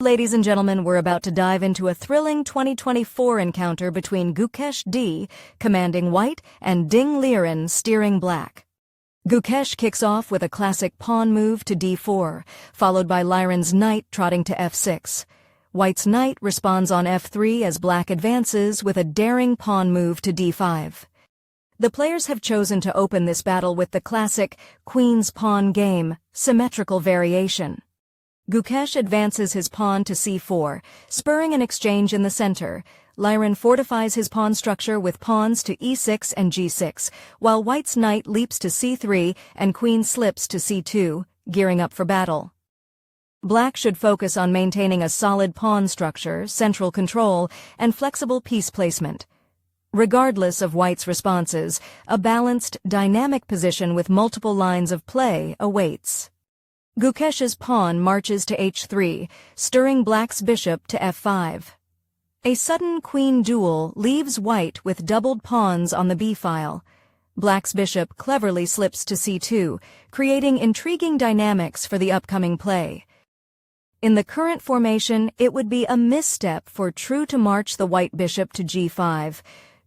Ladies and gentlemen, we're about to dive into a thrilling 2024 encounter between Gukesh D, commanding white, and Ding Liren, steering black. Gukesh kicks off with a classic pawn move to d4, followed by Liren's knight trotting to f6. White's knight responds on f3 as black advances with a daring pawn move to d5. The players have chosen to open this battle with the classic queen's pawn game, symmetrical variation. Gukesh advances his pawn to c4, spurring an exchange in the center. Liren fortifies his pawn structure with pawns to e6 and g6, while white's knight leaps to c3 and queen slips to c2, gearing up for battle. Black should focus on maintaining a solid pawn structure, central control, and flexible piece placement. Regardless of white's responses, a balanced, dynamic position with multiple lines of play awaits. Gukesh's pawn marches to h3, stirring black's bishop to f5. A sudden queen duel leaves white with doubled pawns on the b-file. Black's bishop cleverly slips to c2, creating intriguing dynamics for the upcoming play. In the current formation, it would be a misstep for True to march the white bishop to g5.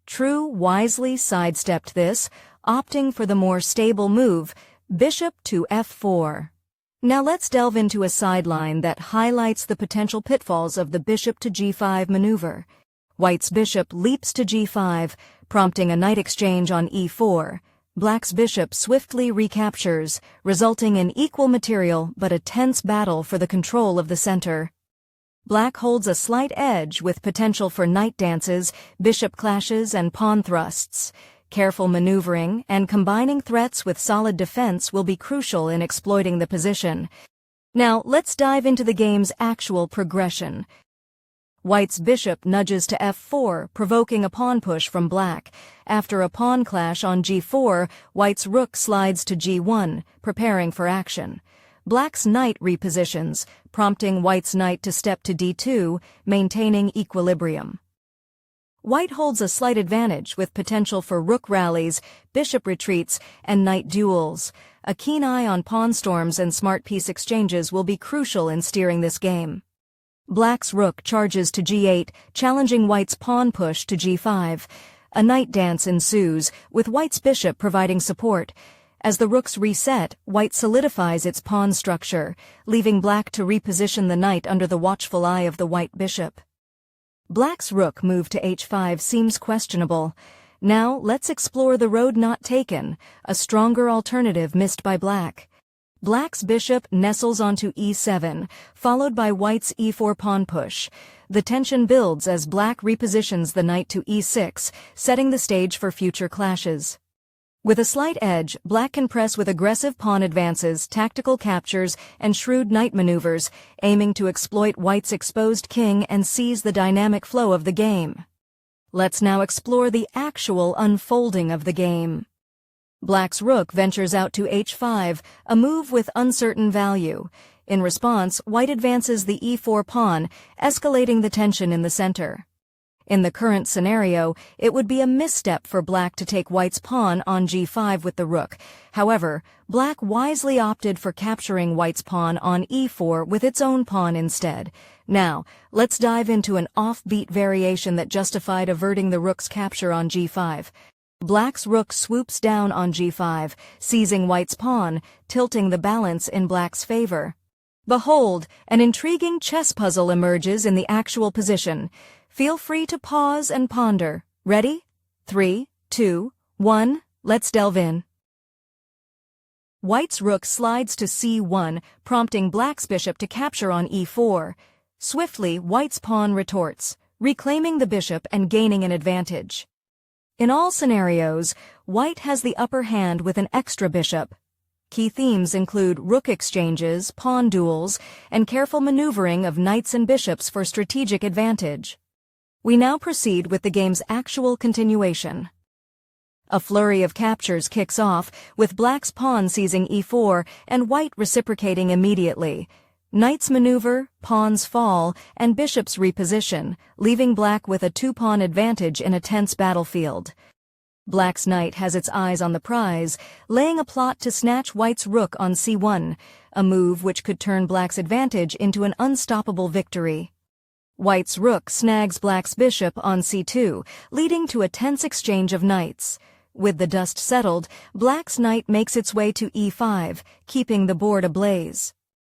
True wisely sidestepped this, opting for the more stable move, bishop to f4. Now let's delve into a sideline that highlights the potential pitfalls of the bishop to g5 maneuver. White's bishop leaps to g5, prompting a knight exchange on e4. Black's bishop swiftly recaptures, resulting in equal material but a tense battle for the control of the center. Black holds a slight edge with potential for knight dances, bishop clashes, and pawn thrusts. Careful maneuvering and combining threats with solid defense will be crucial in exploiting the position. Now, let's dive into the game's actual progression. White's bishop nudges to f4, provoking a pawn push from black. After a pawn clash on g4, white's rook slides to g1, preparing for action. Black's knight repositions, prompting white's knight to step to d2, maintaining equilibrium. White holds a slight advantage with potential for rook rallies, bishop retreats, and knight duels. A keen eye on pawn storms and smart piece exchanges will be crucial in steering this game. Black's rook charges to g8, challenging white's pawn push to g5. A knight dance ensues, with white's bishop providing support. As the rooks reset, white solidifies its pawn structure, leaving black to reposition the knight under the watchful eye of the white bishop. Black's rook move to h5 seems questionable. Now, let's explore the road not taken, a stronger alternative missed by black. Black's bishop nestles onto e7, followed by white's e4 pawn push. The tension builds as black repositions the knight to e6, setting the stage for future clashes. With a slight edge, black can press with aggressive pawn advances, tactical captures, and shrewd knight maneuvers, aiming to exploit white's exposed king and seize the dynamic flow of the game. Let's now explore the actual unfolding of the game. Black's rook ventures out to h5, a move with uncertain value. In response, white advances the e4 pawn, escalating the tension in the center. In the current scenario, it would be a misstep for black to take white's pawn on g5 with the rook. However, black wisely opted for capturing white's pawn on e4 with its own pawn instead. Now, let's dive into an offbeat variation that justified averting the rook's capture on g5. Black's rook swoops down on g5, seizing white's pawn, tilting the balance in black's favor. Behold, an intriguing chess puzzle emerges in the actual position. Feel free to pause and ponder. Ready? 3, 2, 1, let's delve in. White's rook slides to c1, prompting black's bishop to capture on e4. Swiftly, white's pawn retorts, reclaiming the bishop and gaining an advantage. In all scenarios, white has the upper hand with an extra bishop. Key themes include rook exchanges, pawn duels, and careful maneuvering of knights and bishops for strategic advantage. We now proceed with the game's actual continuation. A flurry of captures kicks off, with black's pawn seizing e4 and white reciprocating immediately. Knights maneuver, pawns fall, and bishops reposition, leaving black with a two-pawn advantage in a tense battlefield. Black's knight has its eyes on the prize, laying a plot to snatch white's rook on c1, a move which could turn black's advantage into an unstoppable victory. White's rook snags black's bishop on c2, leading to a tense exchange of knights. With the dust settled, black's knight makes its way to e5, keeping the board ablaze.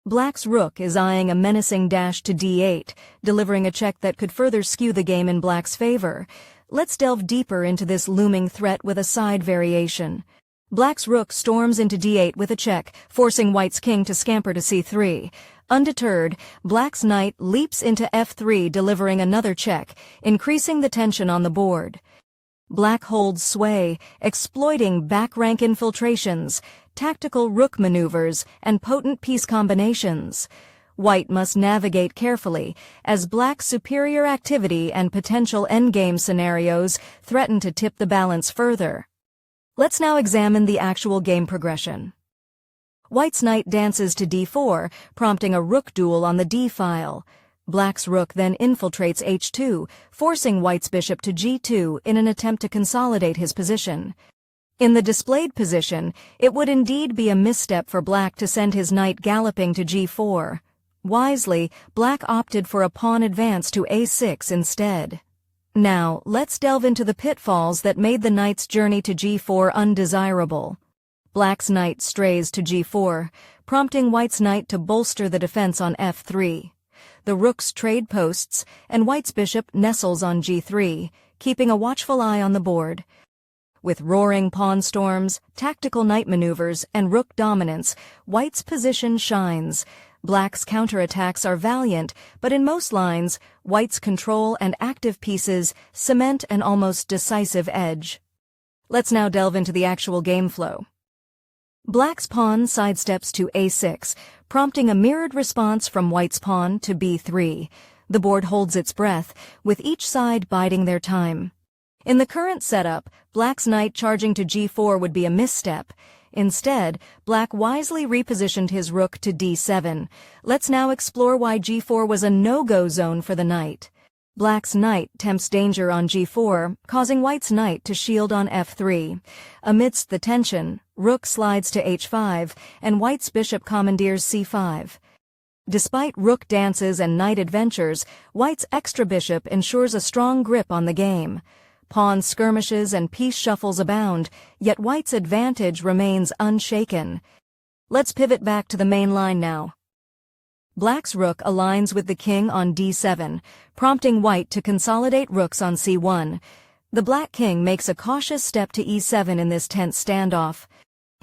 Black's rook is eyeing a menacing dash to d8, delivering a check that could further skew the game in black's favor. Let's delve deeper into this looming threat with a side variation. Black's rook storms into d8 with a check, forcing white's king to scamper to c3. Undeterred, black's knight leaps into f3, delivering another check, increasing the tension on the board. Black holds sway, exploiting back-rank infiltrations, tactical rook maneuvers, and potent piece combinations. White must navigate carefully, as black's superior activity and potential endgame scenarios threaten to tip the balance further. Let's now examine the actual game progression. White's knight dances to d4, prompting a rook duel on the d-file. Black's rook then infiltrates h2, forcing white's bishop to g2 in an attempt to consolidate his position. In the displayed position, it would indeed be a misstep for black to send his knight galloping to g4. Wisely, black opted for a pawn advance to a6 instead. Now, let's delve into the pitfalls that made the knight's journey to g4 undesirable. Black's knight strays to g4, prompting white's knight to bolster the defense on f3. The rooks trade posts, and white's bishop nestles on g3, keeping a watchful eye on the board. With roaring pawn storms, tactical knight maneuvers, and rook dominance, white's position shines. Black's counterattacks are valiant, but in most lines, white's control and active pieces cement an almost decisive edge. Let's now delve into the actual game flow. Black's pawn sidesteps to a6, prompting a mirrored response from white's pawn to b3. The board holds its breath, with each side biding their time. In the current setup, black's knight charging to g4 would be a misstep. Instead, black wisely repositioned his rook to d7. Let's now explore why g4 was a no-go zone for the knight. Black's knight tempts danger on g4, causing white's knight to shield on f3. Amidst the tension, rook slides to h5, and white's bishop commandeers c5. Despite rook dances and knight adventures, white's extra bishop ensures a strong grip on the game. Pawn skirmishes and piece shuffles abound, yet white's advantage remains unshaken. Let's pivot back to the main line now. Black's rook aligns with the king on d7, prompting white to consolidate rooks on c1. The black king makes a cautious step to e7 in this tense standoff.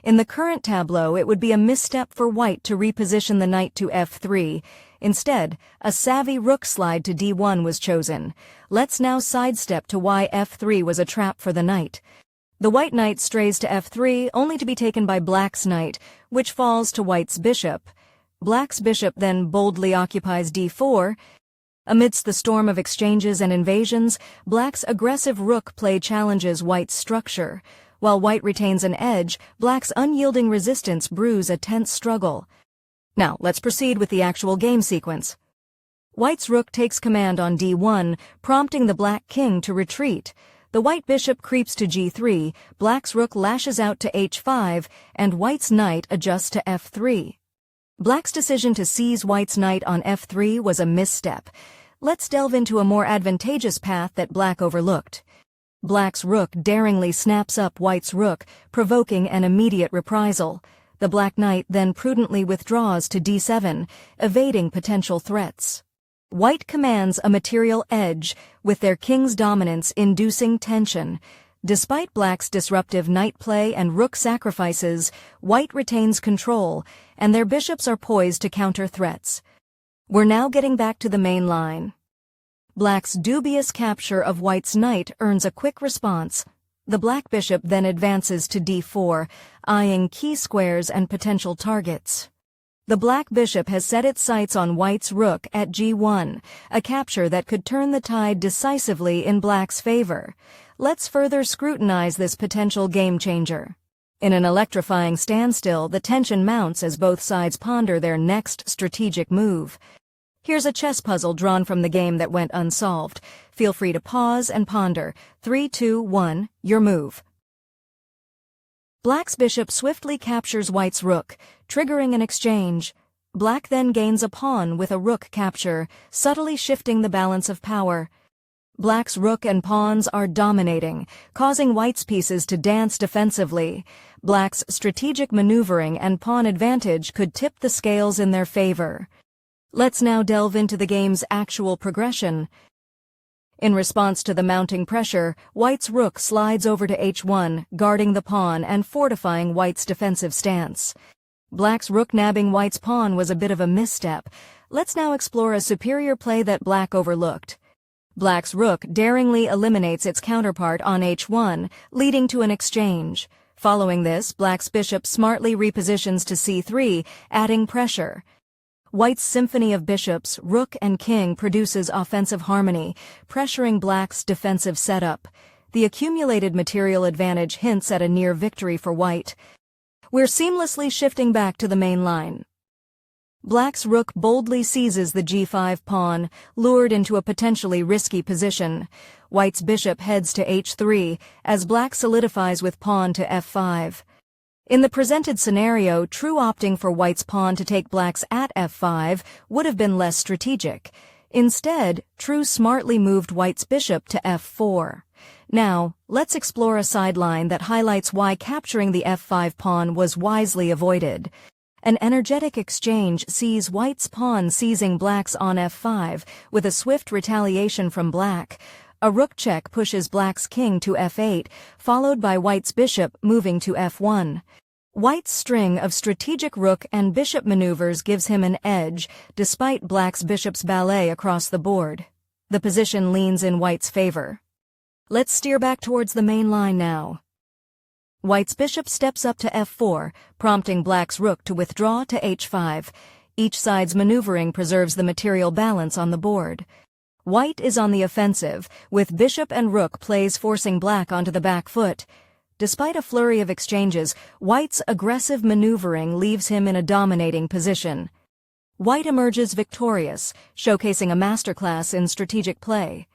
In the current tableau, it would be a misstep for white to reposition the knight to f3. Instead, a savvy rook slide to d1 was chosen. Let's now sidestep to why f3 was a trap for the knight. The white knight strays to f3, only to be taken by black's knight, which falls to white's bishop. Black's bishop then boldly occupies d4. Amidst the storm of exchanges and invasions, black's aggressive rook play challenges white's structure. While white retains an edge, black's unyielding resistance brews a tense struggle. Now, let's proceed with the actual game sequence. White's rook takes command on d1, prompting the black king to retreat. The white bishop creeps to g3, black's rook lashes out to h5, and white's knight adjusts to f3. Black's decision to seize white's knight on f3 was a misstep. Let's delve into a more advantageous path that black overlooked. Black's rook daringly snaps up white's rook, provoking an immediate reprisal. The black knight then prudently withdraws to d7, evading potential threats. White commands a material edge, with their king's dominance inducing tension. Despite black's disruptive knight play and rook sacrifices, white retains control, and their bishops are poised to counter threats. We're now getting back to the main line. Black's dubious capture of white's knight earns a quick response. The black bishop then advances to d4, eyeing key squares and potential targets. The black bishop has set its sights on white's rook at g1, a capture that could turn the tide decisively in black's favor. Let's further scrutinize this potential game-changer. In an electrifying standstill, the tension mounts as both sides ponder their next strategic move. Here's a chess puzzle drawn from the game that went unsolved. Feel free to pause and ponder. 3, 2, 1, your move. Black's bishop swiftly captures white's rook, triggering an exchange. Black then gains a pawn with a rook capture, subtly shifting the balance of power. Black's rook and pawns are dominating, causing white's pieces to dance defensively. Black's strategic maneuvering and pawn advantage could tip the scales in their favor. Let's now delve into the game's actual progression. In response to the mounting pressure, white's rook slides over to h1, guarding the pawn and fortifying white's defensive stance. Black's rook nabbing white's pawn was a bit of a misstep. Let's now explore a superior play that black overlooked. Black's rook daringly eliminates its counterpart on h1, leading to an exchange. Following this, black's bishop smartly repositions to c3, adding pressure. White's symphony of bishops, rook and king produces offensive harmony, pressuring black's defensive setup. The accumulated material advantage hints at a near victory for white. We're seamlessly shifting back to the main line. Black's rook boldly seizes the g5 pawn, lured into a potentially risky position. White's bishop heads to h3, as black solidifies with pawn to f5. In the presented scenario, true opting for white's pawn to take black's at f5 would have been less strategic. Instead, true smartly moved white's bishop to f4. Now, let's explore a sideline that highlights why capturing the f5 pawn was wisely avoided. An energetic exchange sees white's pawn seizing black's on f5, with a swift retaliation from black. A rook check pushes black's king to f8, followed by white's bishop moving to f1. White's string of strategic rook and bishop maneuvers gives him an edge, despite black's bishop's ballet across the board. The position leans in white's favor. Let's steer back towards the main line now. White's bishop steps up to f4, prompting black's rook to withdraw to h5. Each side's maneuvering preserves the material balance on the board. White is on the offensive, with bishop and rook plays forcing black onto the back foot. Despite a flurry of exchanges, white's aggressive maneuvering leaves him in a dominating position. White emerges victorious, showcasing a masterclass in strategic play.